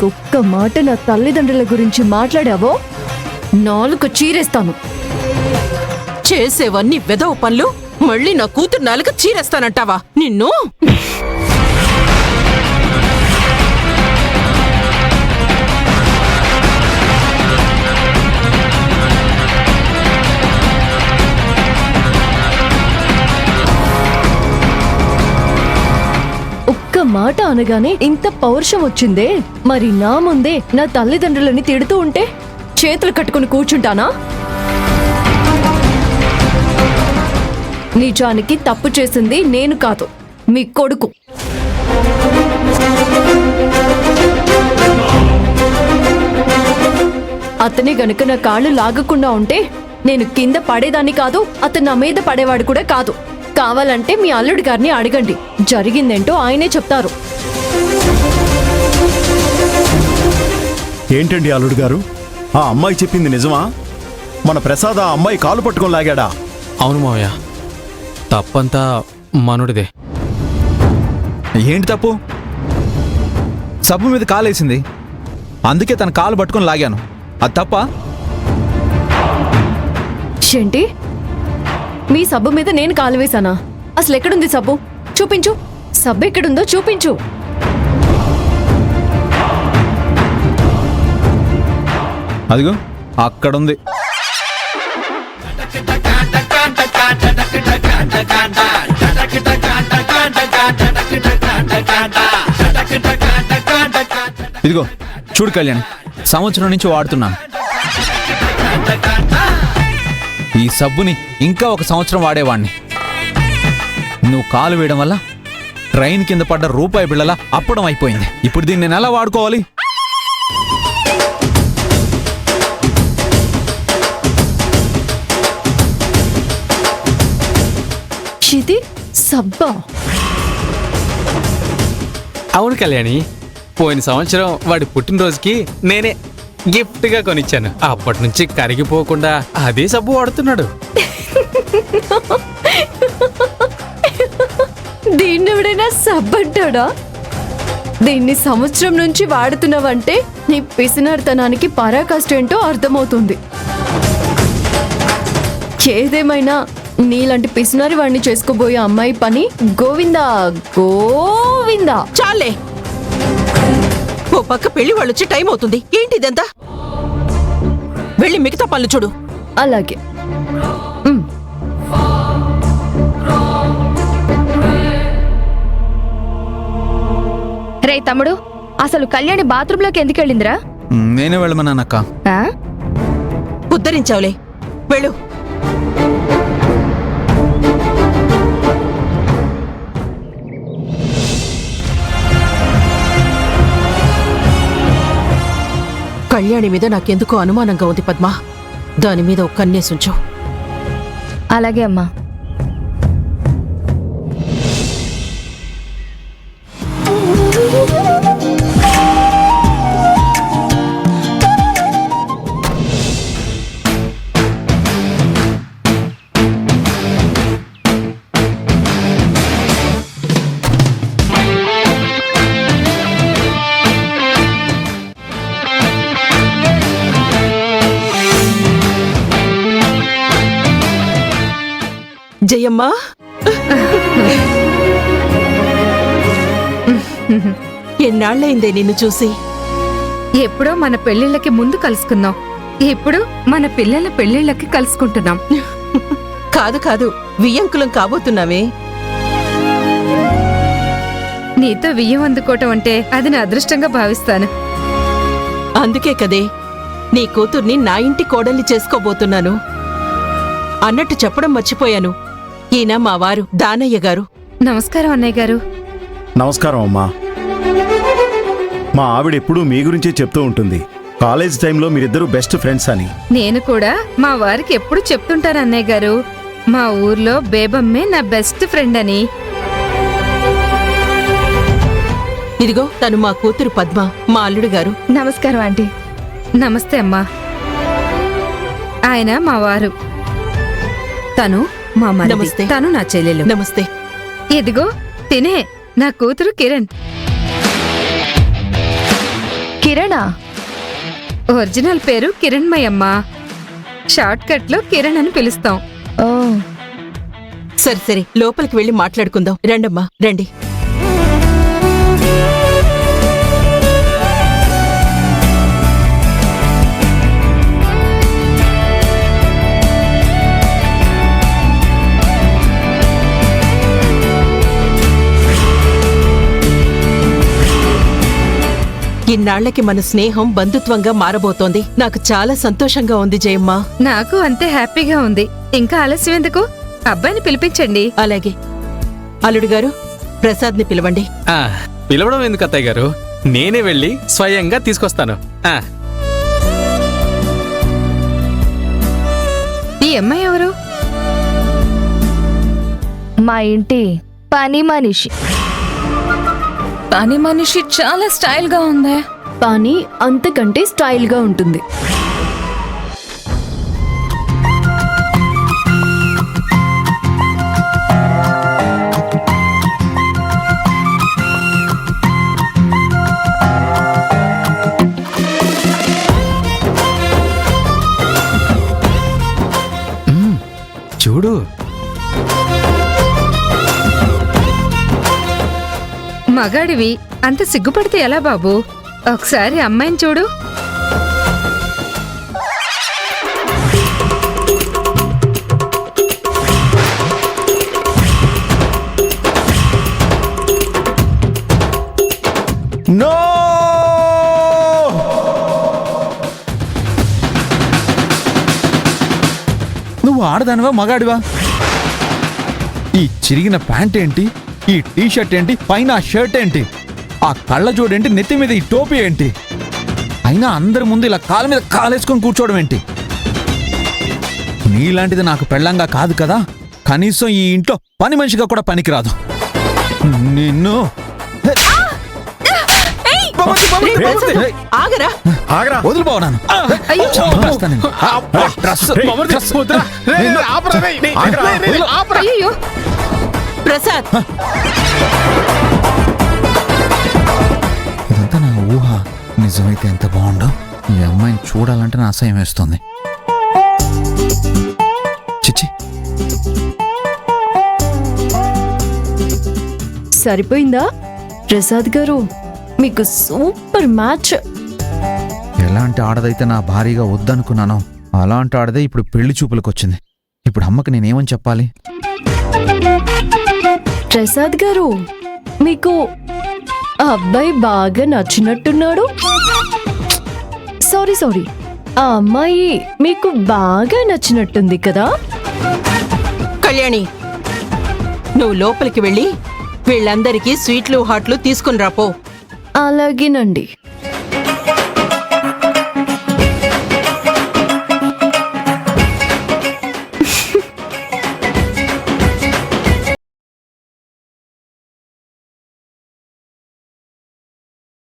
ఇంకొక్క మాట నా తల్లిదండ్రుల గురించి మాట్లాడావో నాలుక చీరేస్తాను. చేసేవన్నీ వెదవ పనులు మళ్ళీ నా కూతురు నాలుక చీరేస్తానంటావా? నిన్ను ఒక్క మాట అనగానే ఇంత పౌరుషం వచ్చిందే. మరి నా ముందే నా తల్లిదండ్రులని తిడుతూ ఉంటే చేతులు కట్టుకుని కూర్చుంటానా? నిజానికి తప్పు చేసింది నేను కాదు, మీ కొడుకు. అతనే గనుక నా కాళ్ళు లాగకుండా ఉంటే నేను కింద పడేదాన్ని కాదు, అతను నా మీద పడేవాడు కూడా కాదు. కావాలంటే మీ అల్లుడి గారిని అడగండి, జరిగిందేంటో ఆయనే చెప్తారు. ఏంటండి అల్లుడు గారు, ఆ అమ్మాయి చెప్పింది నిజమా? మన ప్రసాద్ ఆ అమ్మాయి కాలు పట్టుకొని లాగాడా? అవును మావయ్య, తప్పంతా మనుడిదే. ఏంటి తప్పు? సబ్బు మీద కాలేసింది, అందుకే తన కాలు పట్టుకొని లాగాను. అది తప్ప? ఏంటి, మీ సబ్బు మీద నేను కాలు వేశానా? అసలు ఎక్కడుంది సబ్బు? చూపించు. సబ్బు ఎక్కడుందో చూపించు. అదిగో అక్కడుంది. ఇదిగో చూడు కళ్యాణ్, సంవత్సరం నుంచి వాడుతున్నాను. ఈ సబ్బుని ఇంకా ఒక సంవత్సరం వాడేవాణ్ణి. నువ్వు కాలు వేయడం వల్ల ట్రైన్ కింద పడ్డ రూపాయి బిళ్ళలా అప్పడం అయిపోయింది. ఇప్పుడు దీన్ని నేను ఎలా వాడుకోవాలి? ఇది సబ్బా? అవును కళ్యాణి, పోయిన సంవత్సరం వాడి పుట్టినరోజుకి నేనే గిఫ్ట్గా కొనిచ్చాను. అప్పటి నుంచి కరిగిపోకుండా అదే సబ్బు వాడుతున్నాడు. దీన్ని ఎవడైనా సబ్బంటాడా? దీన్ని సంవత్సరం నుంచి వాడుతున్నావంటే నీ పిసినార్తనానికి పరాకాష్ట ఏంటో అర్థమవుతుంది. ఏదేమైనా నీలాంటి పిసినారి వాడిని చేసుకోబోయే అమ్మాయి పని గోవిందా గోవిందా. చాలే, ఓ పక్క పెళ్లి వాళ్ళు వచ్చి టైం అవుతుంది. ఏంటి ఇదంతా? వెళ్ళి మిగతా పనులు చూడు. అలాగే. రే తమ్ముడు, అసలు కళ్యాణి బాత్రూంలోకి ఎందుకు వెళ్ళిందిరా? నేనే వెళ్ళమన్నానక్క. ఉద్ధరించావులే, వెళ్ళు. కళ్యాణి మీద నాకెందుకో అనుమానంగా ఉంది పద్మ. దాని మీద ఒక కన్నేసుంచు. అలాగే అమ్మా. జయమ్మా, ఎన్నాళ్ళైందే నిన్ను చూసి. ఎప్పుడో మన పెళ్లిళ్ళకి ముందు కలుసుకున్నాం, ఇప్పుడు మన పిల్లల పెళ్లిళ్ళకి కలుసుకుంటున్నాం. కాదు కాదు, వియ్యంకులం కాబోతున్నావే. నీతో వియ్యం అందుకోవటం అంటే అది నా అదృష్టంగా భావిస్తాను. అందుకే కదే నీ కూతుర్ని నా ఇంటి కోడల్ని చేసుకోబోతున్నాను. అన్నట్టు చెప్పడం మర్చిపోయాను. ఈయన మా వారు దానయ్య గారు. నమస్కారం అన్నయ్య గారు. నమస్కారం అమ్మా. మా ఆవిడ ఎప్పుడూ మీ గురించే చెప్తూ ఉంటుంది, కాలేజ్ టైంలో మీరిద్దరూ బెస్ట్ ఫ్రెండ్స్ అని. నేను కూడా మా వారికి ఎప్పుడు చెప్తుంటాను అన్నయ్య గారు, మా ఊర్లో బేబమ్మే నా బెస్ట్ ఫ్రెండ్ అని. ఇదిగో తను మా కూతురు పద్మ, మా అల్లుడు గారు. నమస్కారం ఆంటీ. నమస్తే అమ్మా. ఆయన మా వారు, తను మా మరిది, నమస్తే. తను నా చెల్లెలు. నమస్తే. ఇదిగో తినే నా కూతురు కిరణ్. కిరణా? ఒరిజినల్ పేరు కిరణ్మయమ్మ. షార్ట్ కట్ లో కిరణ్ అని పిలుస్తాం. ఓ, సరే సరే, లోపలికి వెళ్ళి మాట్లాడుకుందాం. రండమ్మా, రండి. ఇన్నాళ్లకి మన స్నేహం బంధుత్వంగా మారబోతోంది. నాకు చాలా సంతోషంగా ఉంది జయమ్మ. నాకు అంతే హ్యాపీగా ఉంది. ఇంకా ఆలస్యం ఎందుకు? అబ్బాయిని పిలిపించండి. అలాగే. అల్లుడు గారు, ప్రసాద్ని పిలవండి. ఆ, పిలవడం ఎందుకు అత్తయ్య గారు? నేనే వెళ్ళి స్వయంగా తీసుకొస్తాను. ఆ, ఈ అమ్మాయి ఎవరు? మా ఇంటి పని మనిషి. పని మనిషి చాలా స్టైల్ గా ఉందే. కానీ అంతకంటే స్టైల్ గా ఉంటుంది. చూడు, మగాడివి అంత సిగ్గుపడితే ఎలా బాబు? ఒకసారి అమ్మాయిని చూడు. నో! నువ్వు ఆడదానివా మగాడివా? ఈ చిరిగిన ప్యాంట్ ఏంటి, ఈ టీ షర్ట్ ఏంటి, పైన ఆ షర్ట్ ఏంటి, ఆ కళ్ళజోడేంటి, నెత్తి మీద ఈ టోపీ ఏంటి? అయినా అందరి ముందు ఇలా కాళ్ళ మీద కాలేసుకొని కూర్చోవడం ఏంటి? నీలాంటిది నాకు పెళ్ళంగా కాదు కదా, కనీసం ఈ ఇంట్లో పని మనిషిగా కూడా పనికిరాదు. నిన్ను ఆగరా. ఆగరా! వదిలిపోవడాను. అయ్యో. అయ్యో, ప్రసాద్, ఇదంతా నా ఊహ. నిజమైతే ఎంత బాగుండో. ఈ అమ్మాయిని చూడాలంటే నా అసహ్యం వేస్తుంది. చిచ్చి, సరిపోయిందా? ప్రసాద్ గారు, మీకు సూపర్ మ్యాచ్. ఎలాంటి ఆడదైతే నా భారీగా వద్దనుకున్నానో అలాంటి ఆడదే ఇప్పుడు పెళ్లి చూపులకు వచ్చింది. ఇప్పుడు అమ్మకి నేనేమని చెప్పాలి? ప్రసాద్ గారు, మీకు ఆ అబ్బాయి బాగా నచ్చినట్టున్నాడు. సారీ సారీ, ఆ అమ్మాయి మీకు బాగా నచ్చినట్టుంది కదా? కళ్యాణి, నువ్వు లోపలికి వెళ్ళి వీళ్ళందరికీ స్వీట్లు హాట్లు తీసుకుని రాపో. అలాగేనండి.